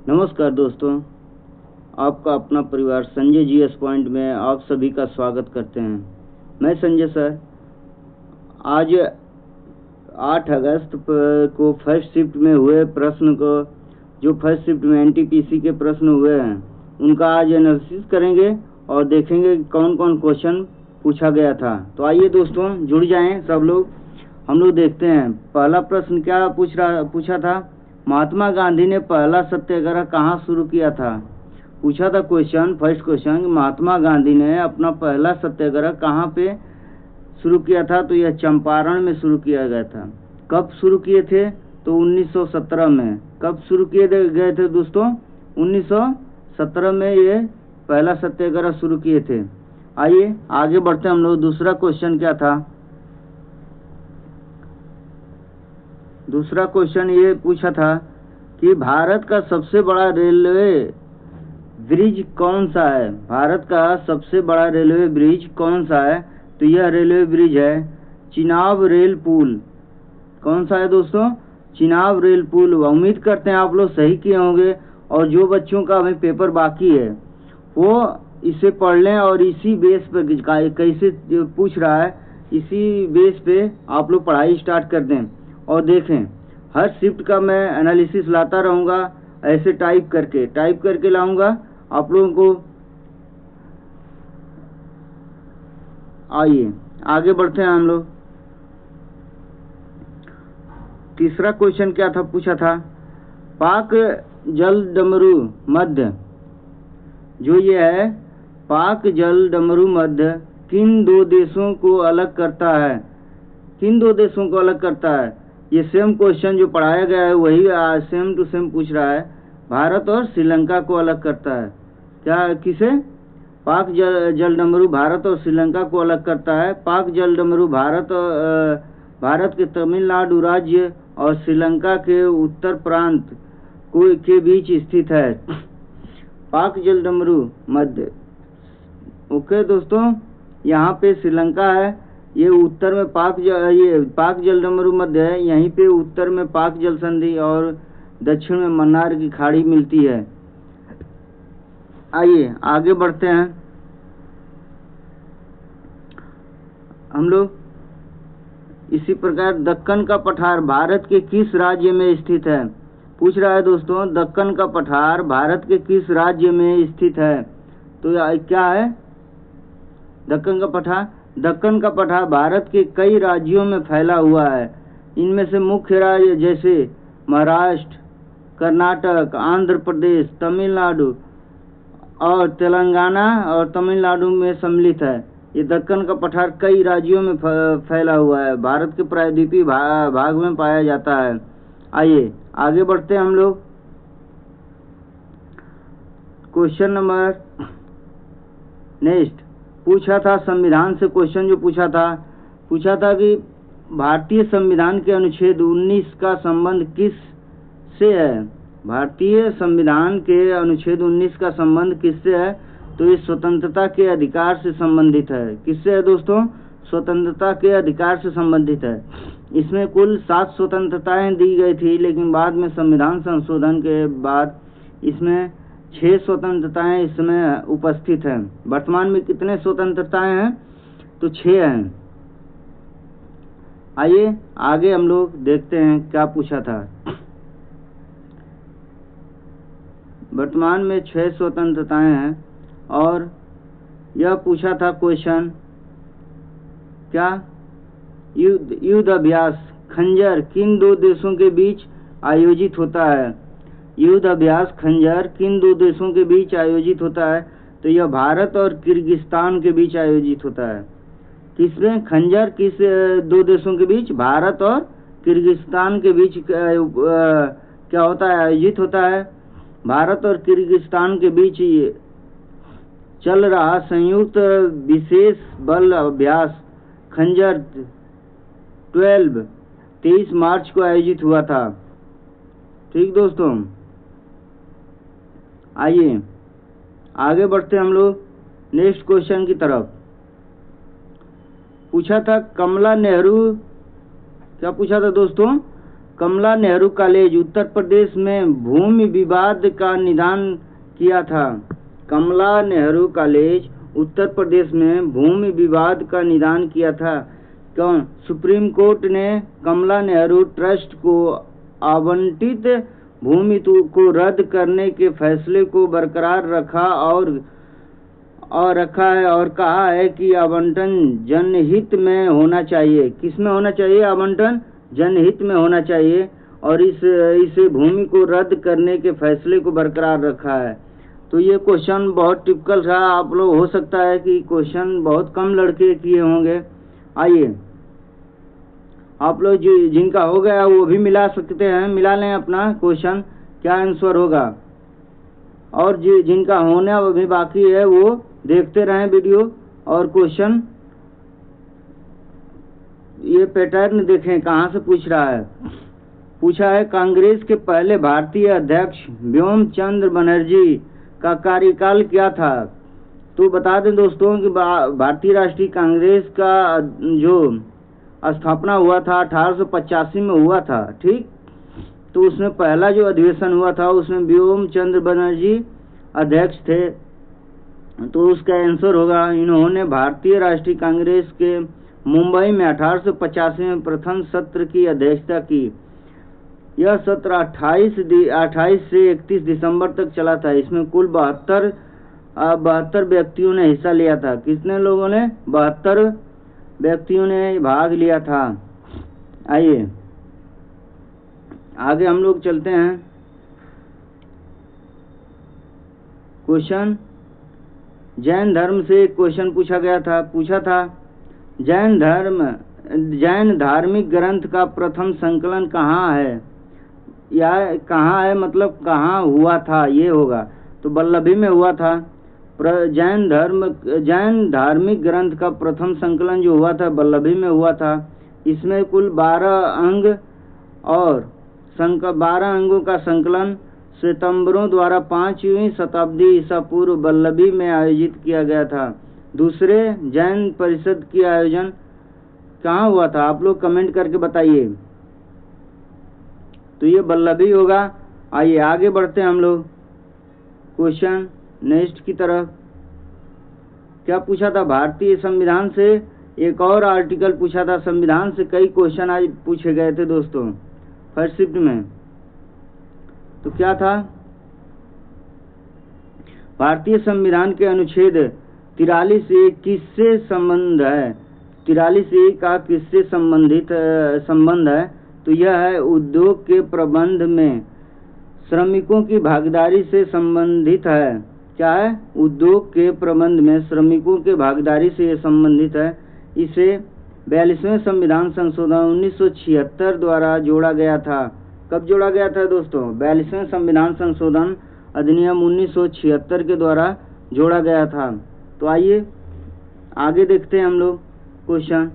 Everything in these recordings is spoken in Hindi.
नमस्कार दोस्तों, आपका अपना परिवार संजय जीएस पॉइंट में आप सभी का स्वागत करते हैं। मैं संजय सर। आज 8 अगस्त को फर्स्ट शिफ्ट में हुए प्रश्न को, जो फर्स्ट शिफ्ट में एनटीपीसी के प्रश्न हुए हैं, उनका आज एनालिसिस करेंगे और देखेंगे कौन कौन क्वेश्चन पूछा गया था। तो आइए दोस्तों, जुड़ जाएं सब लोग। हम लोग देखते हैं पहला प्रश्न क्या पूछा था। महात्मा गांधी ने पहला सत्याग्रह कहाँ शुरू किया था। पूछा था question, first question, Mahatma Gandhi ने अपना पहला सत्याग्रह कहाँ पे शुरू किया था। तो यह चंपारण में शुरू किया गया था। कब शुरू किए थे? तो 1917 में। कब शुरू किए गए थे दोस्तों? 1917 में ये पहला सत्याग्रह शुरू किए थे। आइए आगे बढ़ते हैं हम लोग। दूसरा क्वेश्चन क्या था? दूसरा क्वेश्चन ये पूछा था कि भारत का सबसे बड़ा रेलवे ब्रिज कौन सा है। भारत का सबसे बड़ा रेलवे ब्रिज कौन सा है? तो यह रेलवे ब्रिज है चिनाब रेल पुल। कौन सा है दोस्तों? चिनाब रेल पुल। उम्मीद करते हैं आप लोग सही किए होंगे, और जो बच्चों का अभी पेपर बाकी है वो इसे पढ़ लें और इसी बेस पर कैसे पूछ रहा है, इसी बेस पे आप लोग पढ़ाई स्टार्ट कर दें। और देखें, हर शिफ्ट का मैं एनालिसिस लाता रहूँगा, ऐसे टाइप करके लाऊंगा आप लोगों को। आइए आगे बढ़ते हैं हम लोग। तीसरा क्वेश्चन क्या था पूछा था? पाक जल डमरू मध्य, जो ये है पाक जल डमरू मध्य, किन दो देशों को अलग करता है। किन दो देशों को अलग करता है? ये सेम क्वेश्चन जो पढ़ाया गया है वही सेम टू सेम पूछ रहा है। भारत और श्रीलंका को अलग करता है। क्या किसे? पाक जल डमरू भारत और श्रीलंका को अलग करता है। पाक जल डमरू भारत के तमिलनाडु राज्य और श्रीलंका के उत्तर प्रांत के बीच स्थित है। पाक जल डमरू मध्य। ओके दोस्तों, यहाँ पे श्रीलंका है, ये उत्तर में पाक जल डमरू मध्य है। यहीं पे उत्तर में पाक जल संधि और दक्षिण में मन्नार की खाड़ी मिलती है। आइए आगे बढ़ते हैं हम लोग। इसी प्रकार दक्कन का पठार भारत के किस राज्य में स्थित है। पूछ रहा है दोस्तों, दक्कन का पठार भारत के किस राज्य में स्थित है। तो क्या है दक्कन का पठार? दक्कन का पठार भारत के कई राज्यों में फैला हुआ है। इनमें से मुख्य राज्य जैसे महाराष्ट्र, कर्नाटक, आंध्र प्रदेश, तमिलनाडु और तेलंगाना और तमिलनाडु में सम्मिलित है। ये दक्कन का पठार कई राज्यों में फैला हुआ है। भारत के प्रायद्वीपीय भाग में पाया जाता है। आइए आगे बढ़ते हैं हम लोग। क्वेश्चन नंबर नेक्स्ट पूछा था संविधान से क्वेश्चन जो पूछा था कि भारतीय संविधान के अनुच्छेद 19 का संबंध किस से है। भारतीय संविधान के अनुच्छेद 19 का संबंध किससे है? तो ये स्वतंत्रता के अधिकार से संबंधित है। किससे है दोस्तों? स्वतंत्रता के अधिकार से संबंधित है। इसमें कुल 7 स्वतंत्रताएं दी गई थी, लेकिन बाद में संविधान संशोधन के बाद इसमें 6 स्वतंत्रताएं इसमें उपस्थित हैं। वर्तमान में कितने स्वतंत्रताएं हैं? तो 6 हैं। आइए आगे हम लोग देखते हैं क्या पूछा था। वर्तमान में 6 स्वतंत्रताएं हैं, और यह पूछा था क्वेश्चन क्या? युद्ध अभ्यास खंजर किन दो देशों के बीच आयोजित होता है। युद्ध अभ्यास खंजर किन दो देशों के बीच आयोजित होता है। तो यह भारत और किर्गिस्तान के बीच आयोजित होता है। किसमें? खंजर किस दो देशों के बीच? भारत और किर्गिस्तान के बीच क्या होता है? आयोजित होता है। भारत और किर्गिस्तान के बीच चल रहा संयुक्त विशेष बल अभ्यास खंजर 23 मार्च को आयोजित हुआ था। ठीक दोस्तों, आइए आगे बढ़ते हम लोग नेक्स्ट क्वेश्चन की तरफ। पूछा था कमला नेहरू, क्या पूछा था दोस्तों? कमला नेहरू कॉलेज उत्तर प्रदेश में भूमि विवाद का निदान किया था। कमला नेहरू कॉलेज उत्तर प्रदेश में भूमि विवाद का निदान किया था। कौन? सुप्रीम कोर्ट ने कमला नेहरू ट्रस्ट को आवंटित भूमि को रद्द करने के फैसले को बरकरार रखा और कहा है कि आवंटन जनहित में होना चाहिए। किस में होना चाहिए? आवंटन जनहित में होना चाहिए और इसे भूमि को रद्द करने के फैसले को बरकरार रखा है। तो ये क्वेश्चन बहुत टिपिकल था। आप लोग हो सकता है कि क्वेश्चन बहुत कम लड़के किए होंगे। आइए, आप लोग जिनका हो गया वो भी मिला सकते हैं, मिला लें अपना क्वेश्चन क्या आंसर होगा, और जिनका होना वो भी बाकी है वो देखते रहें वीडियो और क्वेश्चन ये पैटर्न देखें कहाँ से पूछ रहा है। पूछा है कांग्रेस के पहले भारतीय अध्यक्ष व्योमचंद्र बनर्जी का कार्यकाल क्या था। तो बता दें दोस्तों कि भारतीय राष्ट्रीय कांग्रेस का जो स्थापना हुआ था 1885 में हुआ था, ठीक। तो उसमें पहला जो अधिवेशन हुआ था उसमें व्योमचंद्र बनर्जी अध्यक्ष थे। तो उसका आंसर होगा, इन्होंने भारतीय राष्ट्रीय कांग्रेस के मुंबई में 1885 में प्रथम सत्र की अध्यक्षता की। यह सत्र 28 से 31 दिसंबर तक चला था। इसमें कुल 72 व्यक्तियों ने हिस्सा लिया था। कितने लोगों ने? 72 व्यक्तियों ने भाग लिया था। आइए आगे हम लोग चलते हैं। क्वेश्चन जैन धर्म से एक क्वेश्चन पूछा था जैन धार्मिक ग्रंथ का प्रथम संकलन कहाँ है, या कहाँ है मतलब कहाँ हुआ था, ये होगा। तो वल्लभी में हुआ था। जैन धार्मिक ग्रंथ का प्रथम संकलन जो हुआ था वल्लभी में हुआ था। इसमें कुल 12 अंग और 12 अंगों का संकलन श्वेतंबरों द्वारा 5वीं शताब्दी ईसा पूर्व वल्लभी में आयोजित किया गया था। दूसरे जैन परिषद की आयोजन कहाँ हुआ था? आप लोग कमेंट करके बताइए। तो ये वल्लभी होगा। आइए आगे बढ़ते हैं हम लोग क्वेश्चन नेक्स्ट की तरफ। क्या पूछा था? भारतीय संविधान से एक और आर्टिकल पूछा था। संविधान से कई क्वेश्चन आज पूछे गए थे दोस्तों फर्स्ट शिफ्ट में। तो क्या था? भारतीय संविधान के अनुच्छेद 43A किससे संबंध है? 43A का किससे संबंध है? तो यह है उद्योग के प्रबंध में श्रमिकों की भागीदारी से संबंधित है। क्या है? उद्योग के प्रबंध में श्रमिकों के भागीदारी से यह संबंधित है। इसे 42वें संविधान संशोधन 1976 द्वारा जोड़ा गया था। कब जोड़ा गया था दोस्तों? 42वें संविधान संशोधन अधिनियम 1976 के द्वारा जोड़ा गया था। तो आइए आगे देखते हैं हम लोग क्वेश्चन।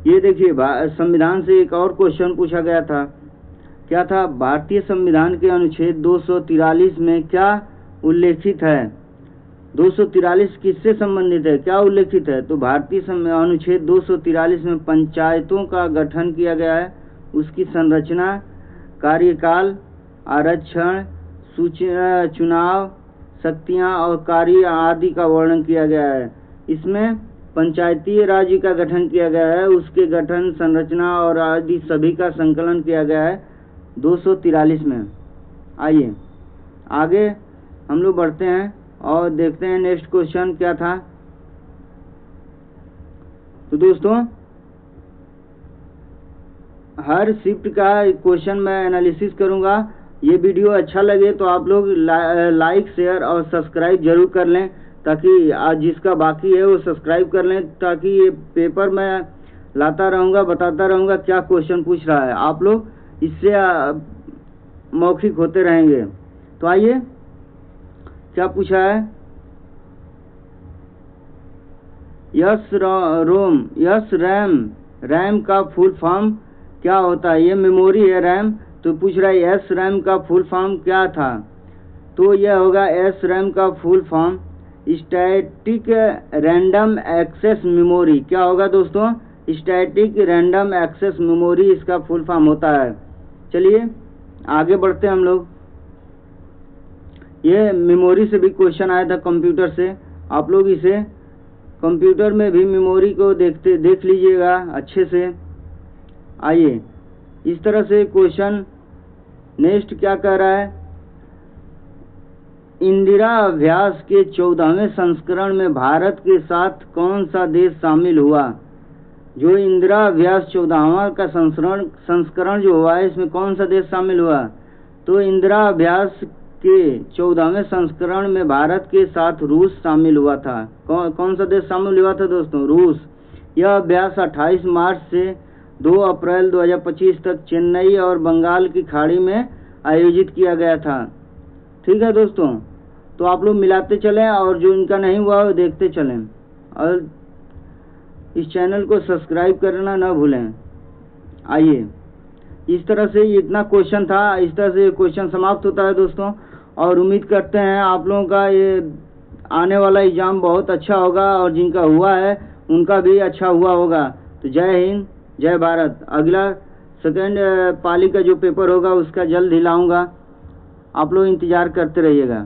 ये देखिए संविधान से एक और क्वेश्चन पूछा गया था। क्या था? भारतीय संविधान के अनुच्छेद 243 में क्या उल्लेखित है? 243 किससे संबंधित है? क्या उल्लेखित है? तो भारतीय अनुच्छेद 243 में पंचायतों का गठन किया गया है, उसकी संरचना, कार्यकाल, आरक्षण, चुनाव, शक्तियां और कार्य आदि का वर्णन किया गया है। इसमें पंचायती राज का गठन किया गया है, उसके गठन, संरचना और आदि सभी का संकलन किया गया है 243 में। आइए आगे हम लोग बढ़ते हैं और देखते हैं नेक्स्ट क्वेश्चन क्या था। तो दोस्तों हर शिफ्ट का क्वेश्चन मैं एनालिसिस करूंगा। ये वीडियो अच्छा लगे तो आप लोग लाइक, शेयर और सब्सक्राइब जरूर कर लें, ताकि आज जिसका बाकी है वो सब्सक्राइब कर लें, ताकि ये पेपर मैं लाता रहूँगा, बताता रहूँगा क्या क्वेश्चन पूछ रहा है। आप लोग इससे मौखिक होते रहेंगे। तो आइए क्या पूछा है? रैम का फुल फॉर्म क्या होता है? ये मेमोरी है रैम। तो पूछ रहा है रैम का फुल फॉर्म क्या था? तो यह होगा रैम का full form static random access memory. क्या होगा दोस्तों? स्टैटिक रैंडम एक्सेस मेमोरी इसका फुल फॉर्म होता है। चलिए आगे बढ़ते हैं हम लोग। ये मेमोरी से भी क्वेश्चन आया था कंप्यूटर से, आप लोग इसे कंप्यूटर में भी मेमोरी को देख लीजिएगा अच्छे से। आइए इस तरह से क्वेश्चन नेक्स्ट क्या कह रहा है, इंदिरा अभ्यास के 14वें संस्करण में भारत के साथ कौन सा देश शामिल हुआ। जो इंदिरा अभ्यास 14वां का संस्करण जो हुआ है, इसमें कौन सा देश शामिल हुआ। तो इंदिरा अभ्यास के 14वें संस्करण में भारत के साथ रूस शामिल हुआ था। कौन सा देश शामिल हुआ था दोस्तों, रूस। यह अभ्यास 28 मार्च से 2 अप्रैल 2025 तक चेन्नई और बंगाल की खाड़ी में आयोजित किया गया था। ठीक है दोस्तों, तो आप लोग मिलाते चलें और जो इनका नहीं हुआ वो देखते चलें, और इस चैनल को सब्सक्राइब करना ना भूलें। आइए इस तरह से इतना क्वेश्चन था, इस तरह से क्वेश्चन समाप्त होता है दोस्तों। और उम्मीद करते हैं आप लोगों का ये आने वाला एग्ज़ाम बहुत अच्छा होगा, और जिनका हुआ है उनका भी अच्छा हुआ होगा। तो जय हिंद, जय भारत। अगला सेकेंड पाली का जो पेपर होगा उसका जल्द ही लाऊंगा, आप लोग इंतज़ार करते रहिएगा।